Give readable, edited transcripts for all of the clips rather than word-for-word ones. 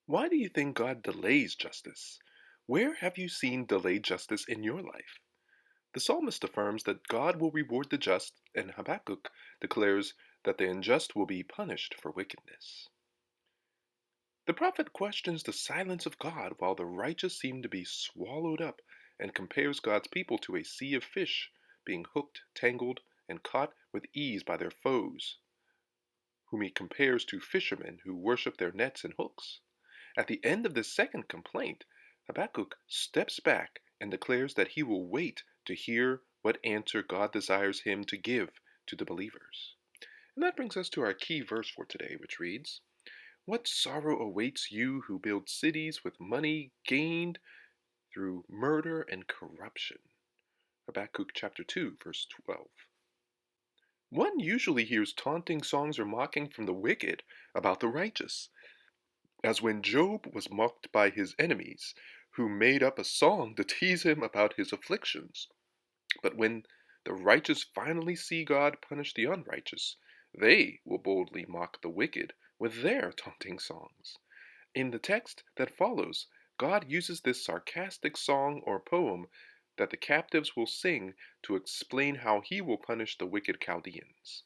Why do you think God delays justice? Where have you seen delayed justice in your life? The psalmist affirms that God will reward the just, and Habakkuk declares that the unjust will be punished for wickedness. The prophet questions the silence of God while the righteous seem to be swallowed up and compares God's people to a sea of fish being hooked, tangled, and caught with ease by their foes, whom he compares to fishermen who worship their nets and hooks. At the end of this second complaint, Habakkuk steps back and declares that he will wait to hear what answer God desires him to give to the believers. And that brings us to our key verse for today, which reads, "What sorrow awaits you who build cities with money gained through murder and corruption?" Habakkuk chapter 2, verse 12. One usually hears taunting songs or mocking from the wicked about the righteous, as when Job was mocked by his enemies, who made up a song to tease him about his afflictions. But when the righteous finally see God punish the unrighteous, they will boldly mock the wicked with their taunting songs. In the text that follows, God uses this sarcastic song or poem that the captives will sing to explain how he will punish the wicked Chaldeans.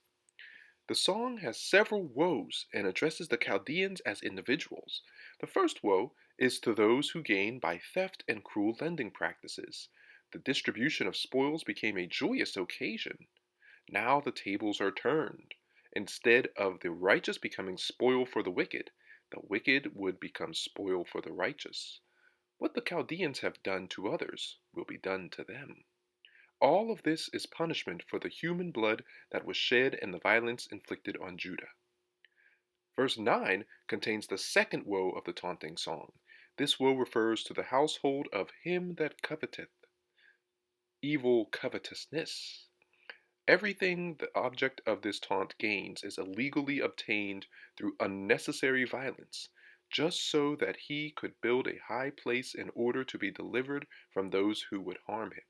The song has several woes and addresses the Chaldeans as individuals. The first woe is to those who gain by theft and cruel lending practices. The distribution of spoils became a joyous occasion. Now the tables are turned. Instead of the righteous becoming spoil for the wicked would become spoil for the righteous. What the Chaldeans have done to others will be done to them. All of this is punishment for the human blood that was shed and the violence inflicted on Judah. Verse 9 contains the second woe of the taunting song. This woe refers to the household of him that coveteth, evil covetousness. Everything the object of this taunt gains is illegally obtained through unnecessary violence, just so that he could build a high place in order to be delivered from those who would harm him.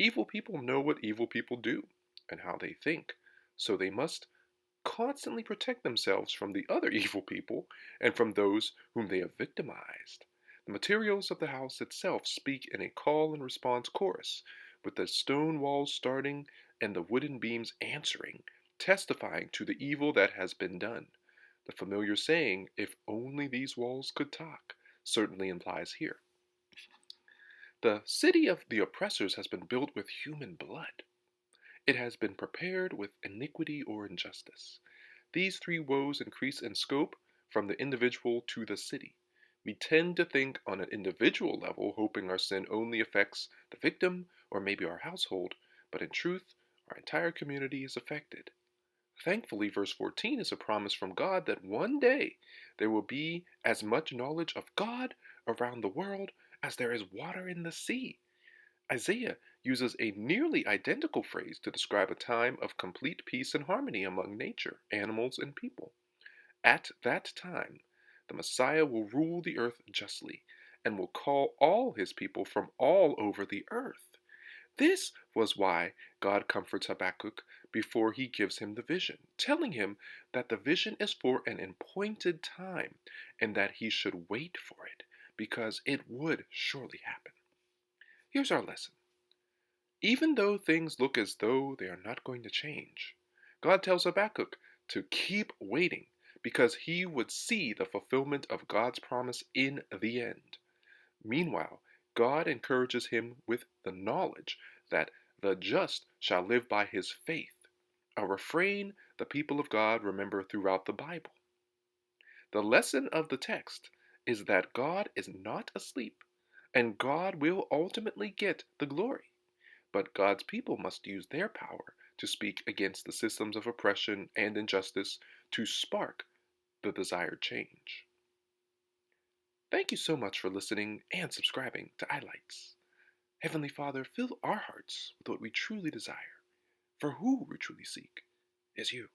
Evil people know what evil people do and how they think, so they must constantly protect themselves from the other evil people and from those whom they have victimized. The materials of the house itself speak in a call and response chorus, with the stone walls starting and the wooden beams answering, testifying to the evil that has been done. The familiar saying, "If only these walls could talk," certainly implies here. The city of the oppressors has been built with human blood. It has been prepared with iniquity or injustice. These three woes increase in scope from the individual to the city. We tend to think on an individual level, hoping our sin only affects the victim or maybe our household, but in truth, our entire community is affected. Thankfully, verse 14 is a promise from God that one day there will be as much knowledge of God around the world as there is water in the sea. Isaiah uses a nearly identical phrase to describe a time of complete peace and harmony among nature, animals, and people. At that time, the Messiah will rule the earth justly and will call all his people from all over the earth. This was why God comforts Habakkuk before he gives him the vision, telling him that the vision is for an appointed time and that he should wait for it because it would surely happen. Here's our lesson. Even though things look as though they are not going to change, God tells Habakkuk to keep waiting because he would see the fulfillment of God's promise in the end. Meanwhile, God encourages him with the knowledge that the just shall live by his faith, a refrain the people of God remember throughout the Bible. The lesson of the text is that God is not asleep, and God will ultimately get the glory. But God's people must use their power to speak against the systems of oppression and injustice to spark the desired change. Thank you so much for listening and subscribing to iLights. Heavenly Father, fill our hearts with what we truly desire, for who we truly seek is you.